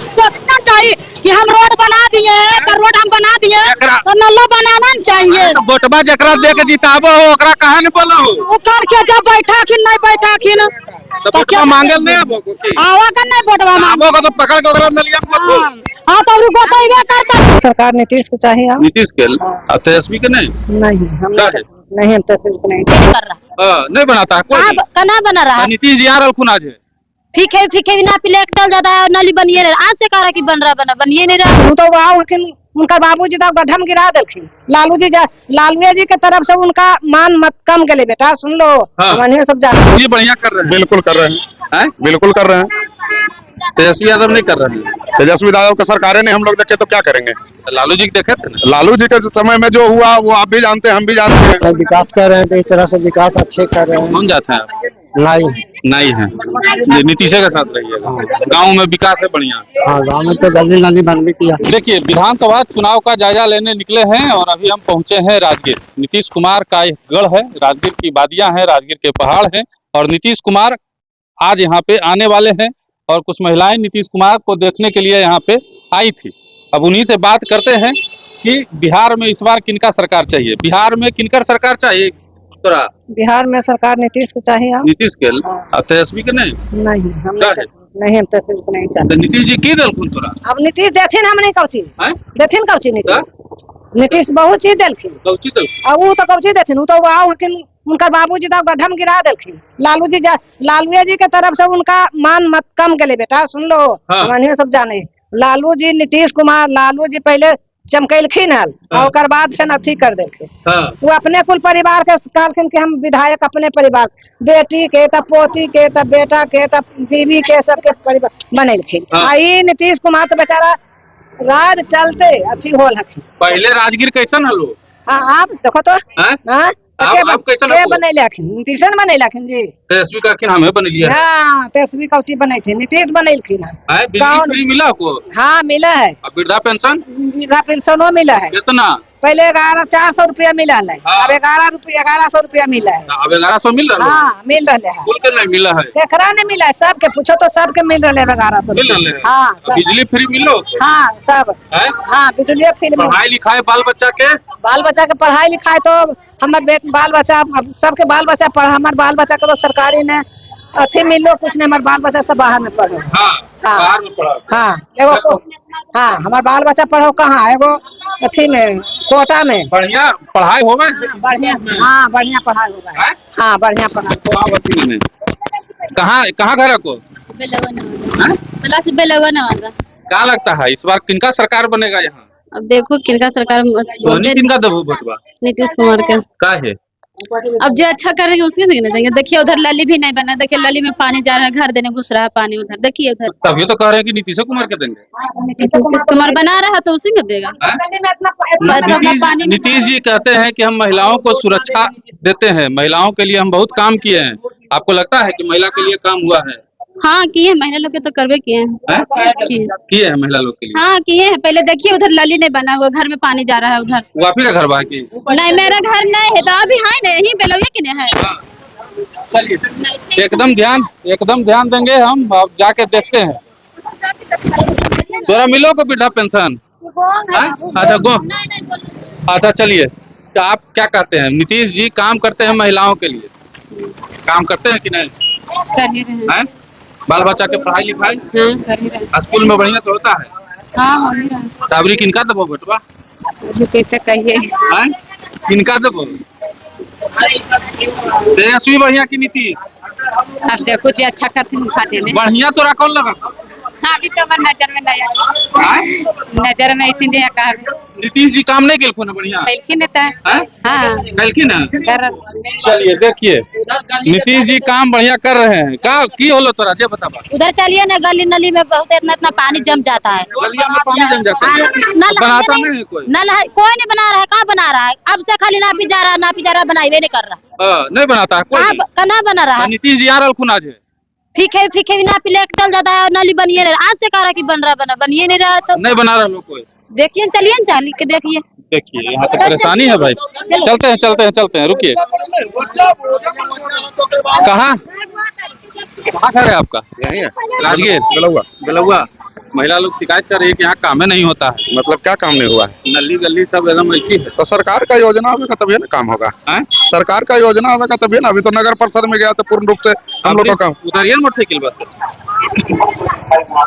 सोचना चाहिए कि हम रोड बना दिए हैं तो रोड हम बना दिए तो नल्ला बनाना चाहिए। वोटवा जकरा दे के जिताबो हो ओकरा कहे न बोलो उतर के जब बैठा कि नहीं बैठा कि तो क्या मांगे नहीं आबो की आवा का नहीं वोटवा आबो का तो पकड़ के ओकरा नलिया में मत हां तो रुको तो ये करता सरकार नीतीश को चाहिए। नीतीश के तेजस्वी के नहीं नहीं हम नहीं हम तहसील को नहीं कर रहा नहीं बनाता है कोई कना बना रहा है। नीतीश जी आ रहा आज है फीके बिना इलेक्ट्रल ज्यादा नली बनिए आज से कह रहा कि बन रहा बनिए नहीं रहा। तो उनका बाबूजी तो गड्ढा में गिरा दिलखिन। लालू जी के तरफ से उनका मान मत कम गले बेटा सुन लो। हाँ। सब जान जी बढ़िया कर रहे हैं बिल्कुल कर रहे हैं बिल्कुल कर रहे हैं। तेजस्वी यादव नहीं कर रहे हैं तेजस्वी यादव की सरकारें नहीं हम लोग देखे तो क्या करेंगे। लालू जी देखे थे ना लालू जी के समय में जो हुआ वो आप भी जानते हैं हम भी जानते हैं। विकास कर रहे हैं तो इस तरह से विकास अच्छे कर रहे हैं। कौन जाता है आप नहीं है नीतीश के साथ रहिएगा। गाँव में विकास है बढ़िया। हाँ गाँव में तो गली नाली बन भी किया। देखिए विधानसभा चुनाव का जायजा लेने निकले हैं और अभी हम पहुंचे हैं राजगीर। नीतीश कुमार का एक गढ़ है, राजगीर की वादियां हैं, राजगीर के पहाड़ हैं और नीतीश कुमार आज यहाँ पे आने वाले हैं और कुछ महिलाएं नीतीश कुमार को देखने के लिए यहाँ पे आई थी। अब उन्हीं से बात करते हैं कि बिहार में इस बार किनका सरकार चाहिए, बिहार में किनकर सरकार चाहिए। तोरा बिहार में सरकार नीतीश को चाहिए। नीतीश के तेजस्वी के नहीं हम नहीं हम तहसील को नहीं चाहते। नीतीश जी की दिलखुन तोरा अब नीतीश देथिन हम नहीं कौची देथिन कौची नीतीश बहुत चीज दिलखिन। अब वो तो कौची देथिन तो उनका बाबूजी तो गड्ढा में गिरा दिलखिन। लालू जी के तरफ से उनका मान मत कम गले बेटा सुन लो। हम सब जाने लालू जी नीतीश कुमार लालू जी पहले चमकैलखिन हल और बाद फिर अथी कर देलखिन। वो अपने कुल परिवार के कहलखिन कि हम विधायक अपने परिवार बेटी के तब पोती के तब बेटा के तब बीवी के सबके परिवार बनेलखिन। आई नीतीश कुमार तो बेचारा राज चलते अथी होल हखिन। पहले राजगीर कैसन हलो आप देखो तो आप कैसन बनैले हखिन नीतीश ने बनैले हखिन जी। तेजस्वी का हमें बनेलिए हाँ तेजस्वी कौची बने थे नीतीश बनैलखिन है। बिजली फ्री मिला को हाँ मिला है। वृद्धा पेंशनो मिला है। कितना पहले 400 रुपया मिला है। अब 1100 रुपया मिला है। अब 1100 मिल रहा है। हाँ मिल रहा है। कुल के नहीं मिला है केकरा ने मिला है सबके पूछो तो सबके मिल रहा है 1100 मिल रहा है। हाँ बिजली फ्री मिलो हाँ सब हाँ बिजली फ्री। पढ़ाई लिखाई बाल बच्चा के पढ़ाई लिखाई तो हमारे बाल बच्चा सबके बाल बच्चा पढ़ा। हमारे बाल बच्चा को सरकारी ने अथी मिलो कुछ नहीं। हमारे बाल बच्चा सब बाहर में पढ़ो। बाहर में पढ़ा। हाँ एगो हाँ हमारे बाल बच्चा पढ़ो कहाँ एगो अथी में कोटा में। बढ़िया पढ़ाई होगा बढ़िया। हाँ बढ़िया पढ़ाई होगा। हाँ बढ़िया पढ़ाई। कहाँ घर को क्या लगता है इस बार किनका सरकार बनेगा यहाँ। अब देखो किनका सरकार किनका दबो बटवा नीतीश कुमार का है। अब जो अच्छा करेंगे उसके देना देंगे। देखिए उधर लली भी नहीं बना। देखिए लली में पानी जा रहा है, घर देने घुस रहा है पानी उधर। देखिए उधर तभी तो कह रहे हैं कि नीतीश कुमार के देंगे। नीतीश कुमार बना रहा है तो उसी को देगा। नीतीश जी कहते हैं कि हम महिलाओं को सुरक्षा देते हैं, महिलाओं के लिए हम बहुत काम किए हैं। आपको लगता है कि महिला के लिए काम हुआ है। हाँ किए महिला लोग के तो करवे किए हैं। किए हैं महिला लोग के लिए। हाँ किए हैं। पहले देखिए उधर लली नहीं बना हुआ, घर में पानी जा रहा है उधर। वो आप ही का घर बाकी नहीं मेरा घर नहीं है तो अभी है नहीं बेलौया कि नहीं है। चलिए एकदम ध्यान देंगे हम। अब जाके देखते हैं तोरा मिलो को वृद्धा पेंशन। अच्छा गो अच्छा चलिए तो आप क्या कहते हैं नीतीश जी काम करते हैं महिलाओं के लिए, काम करते हैं कि नहीं कर ही रहे हैं। बाल बच्चा के पढ़ाई लिखाई हाँ कर ही रहे। स्कूल में बढ़िया तो होता है। हाँ हो ही रहा है। टावरी किनका दबो बेटवा कैसे कहिए किनका दबो तेजस्वी बढ़िया की नीतीश। अब देखो जी अच्छा करते हैं बढ़िया तो कौन लगा। हाँ अभी तो हमारे नजर में नहीं आया। नजर में इसीलिए कहा नीतीश जी काम नहीं किया बढ़िया कैलखिन हाँ चलिए देखिए नीतीश जी काम बढ़िया कर रहे हैं। का की होलो तोरा जे बता उधर चलिए ना गली नली में बहुत इतना पानी जम जाता है। गलिया में पानी जम जाता है। बनाता नहीं कोई नल है कोई नहीं बना रहा है। कहाँ बना रहा है अब से खाली नापी जा रहा बनाई नहीं कर रहा। नहीं बनाता है कोई कहाँ बना रहा है। नीतीश जी आ रहा आज फीके बिना इलेक्ट्रल ज्यादा नली बनिए नहीं आज से कह रहा कि बन रहा बनिए नहीं रहा तो नहीं बना रहा लोग कोई। देखिए चलिए ना चाली के देखिए यहाँ तो परेशानी है भाई। चलते हैं रुकिए। कहाँ घर है आपका। यही है राजगीर बेलौआ महिला लोग शिकायत कर रही है कि यहाँ काम नहीं होता है, मतलब क्या काम नहीं हुआ है? नली गली सब एकदम ऐसी है। तो सरकार का योजना होगा तभी ना काम होगा। हैं? सरकार का योजना होगा तभी ना। अभी तो नगर परिषद में गया तो पूर्ण रूप से हम लोग का काम। उतारिए मोटरसाइकिल बस।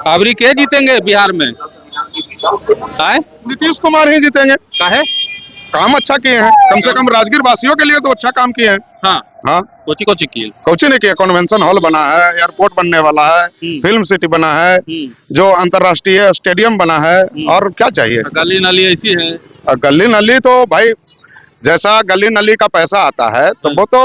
अबरी के जीतेंगे बिहार में? नीतीश कुमार ही जीतेंगे। काहे? काम अच्छा किए हैं, कम से कम राजगीर वासियों के लिए तो अच्छा काम किए हैं। हाँ हाँ, कोची कोची की कुछ नहीं किया। कन्वेंशन हॉल बना है, एयरपोर्ट बनने वाला है, फिल्म सिटी बना है, जो अंतर्राष्ट्रीय स्टेडियम बना है, और क्या चाहिए? गली नली ऐसी है। गली नली तो भाई जैसा गली नली का पैसा आता है तो वो तो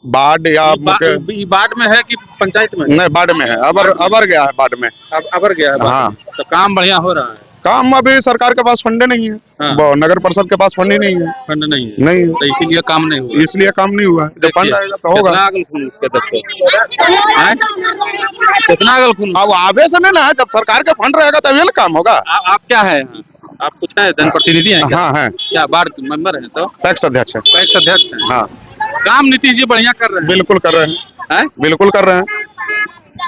बाढ़ या बाढ़ में है कि पंचायत में? नहीं, बाढ़ में है। अबर गया है बाढ़ में। अबर गया है। हाँ, तो काम बढ़िया हो रहा है। काम अभी सरकार के पास फंड नहीं है। हाँ। वो नगर परिषद के पास फंड ही नहीं है। फंड नहीं है, नहीं, तो इसीलिए काम नहीं हुआ। इसलिए काम नहीं हुआ। जब फंड आएगा तो होगा। कितना अगल-खून इसके कितना अगल-खून? अब आवेश में ना है, जब सरकार का फंड रहेगा तभी ना काम होगा। आप क्या है? आप कुछ है, जनप्रतिनिधि हैं क्या? हाँ है। क्या वार्ड मेंबर है? तो पैक्स अध्यक्ष है। पैक्स अध्यक्ष है। हाँ, काम नीतीश जी बढ़िया कर रहे हैं। बिल्कुल कर रहे हैं। बिल्कुल कर रहे हैं।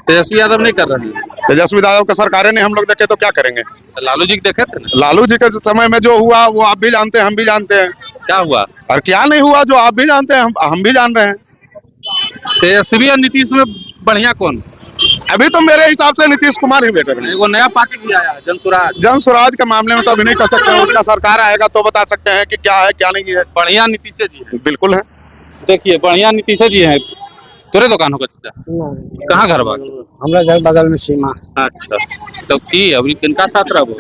तेजस्वी यादव नहीं कर रहे हैं। तेजस्वी यादव के सरकारें ने हम लोग देखे तो क्या करेंगे? लालू जी देखे थे ना? लालू जी के समय में जो हुआ वो आप भी जानते हैं, हम भी जानते हैं। क्या हुआ और क्या नहीं हुआ जो आप भी जानते हैं, हम भी जान रहे हैं। तेजस्वी और नीतीश में बढ़िया कौन? अभी तो मेरे हिसाब से नीतीश कुमार ही बेटर है। वो नया पार्टी भी आया, जनसुराज। जनसुराज के मामले में तो अभी नहीं कर सकते हैं। उसका सरकार आएगा तो बता सकते हैं कि क्या है क्या नहीं है। बढ़िया नीतीश जी है। बिल्कुल है। देखिए बढ़िया नीतीश जी है। तोरे दुकान होगा चाचा? कहाँ घर बाग? हमारा घर बगल में सीमा। अच्छा, तो की अभी किनका साथ रहो?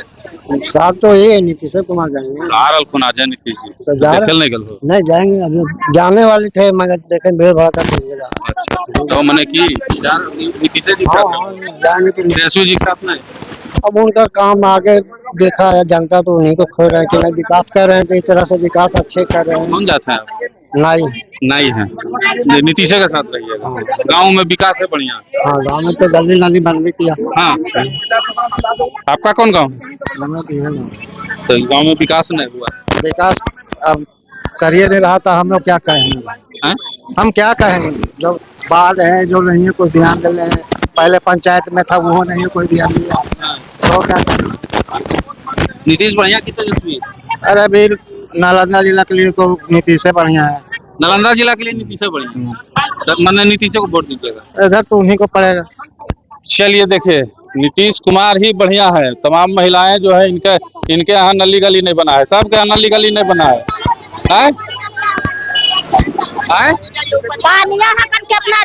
साथ तो ये नीतीश कुमार जाएंगे। आरल खुना जाए नीतीश जी तो जा देखल नहीं गल हो? नहीं जाएंगे, अभी जाने वाले थे मगर देखें भीड़ भड़का पड़ेगा। तो मैंने की नीतीश जी के साथ जाएंगे तो तेजस्वी जी के साथ नहीं। अब उनका काम आगे देखा है, जनता तो उन्हीं को खो रहे हैं कि नहीं विकास कर रहे हैं, तो इस तरह से विकास अच्छे कर रहे हैं। कौन जाता है? नहीं है, नीतीश के साथ रहिएगा। गाँव में विकास है बढ़िया। हाँ, गाँव में तो गली नाली बन भी किया। हाँ, आपका कौन गाँव? तो गाँव में विकास नहीं हुआ। विकास अब करिए नहीं रहा था, हम लोग क्या कहेंगे? हम क्या कहेंगे? जो बाढ़ है जो नहीं है कोई ध्यान दे रहे हैं। पहले पंचायत में था वो नहीं है कोई ध्यान दिया। तो क्या नीतीश बढ़िया की तेजस्वी? अरे अभी नालंदा जिला के लिए तो नीतीश से बढ़िया है। नालंदा जिला के लिए नीतीश से बढ़िया? तो मैंने नीतीश को वोट दीजिएगा। इधर तो उन्हीं को पड़ेगा। चलिए देखिए, नीतीश कुमार ही बढ़िया है। तमाम महिलाएं जो है इनके यहाँ नली गली नहीं बना है। सबके यहाँ नली गली नहीं बना है। पानी यहाँ कन कितना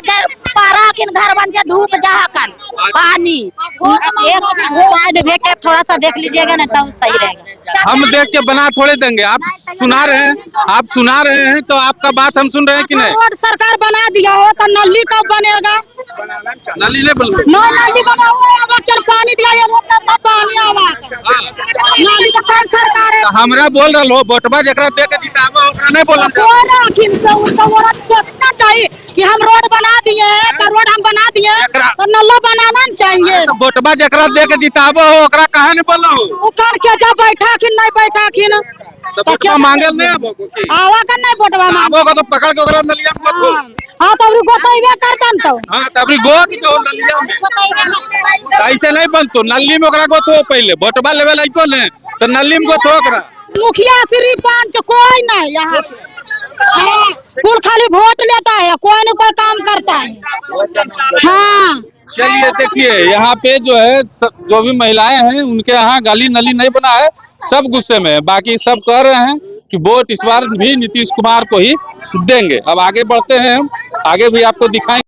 पारा किन घर बन जा धूप जहाँ कन पानी एक साइड देख थोड़ा सा देख लीजिएगा ना तो सही रहेगा। हम देख के बना थोड़े देंगे। आप सुना रहे हैं तो आपका बात हम सुन रहे हैं कि नहीं? रोड सरकार बना दिया हो तो नली कब बनेगा? नली नहीं बन नली बना हुआ है, चल पानी दिया पानी आवा नली तो कौन सरकार है? हमरा बोल रहा हो वोटबा जकरा दे के जिताबो ओकरा नहीं बोलना सोचना चाहिए कि हम रोड बना दिए हैं तो रोड हम बना दिए तो नल्ला बनाना चाहिए। वोटबा जकरा दे के जिताबो हो ओकरा काहे नहीं बोलो? ऊपर के जा बैठा कि नहीं बैठा कि ना तो वोटबा मांगे नहीं आबो की आवा का नहीं वोटबा मांगो का तो पकड़ के ओकरा नलिया मत हो। हां तो अबरी गोतइबे करतन तो। हां तो अबरी गो की तो नलिया में ऐसे नहीं बनतो। नल्ली में ओकरा गोतो पहले वोटबा लेवे लाइको ने तो नल्ली में गोतो ओकरा। मुखिया श्री पंच कोई नहीं यहाँ कुल खाली वोट लेता है, कोई न कोई काम करता है। हाँ चलिए देखिए, यहाँ पे जो है जो भी महिलाएं हैं उनके यहाँ गली नली नहीं बना है। सब गुस्से में है। बाकी सब कह रहे हैं कि वोट इस बार भी नीतीश कुमार को ही देंगे। अब आगे बढ़ते हैं, हम आगे भी आपको दिखाएंगे।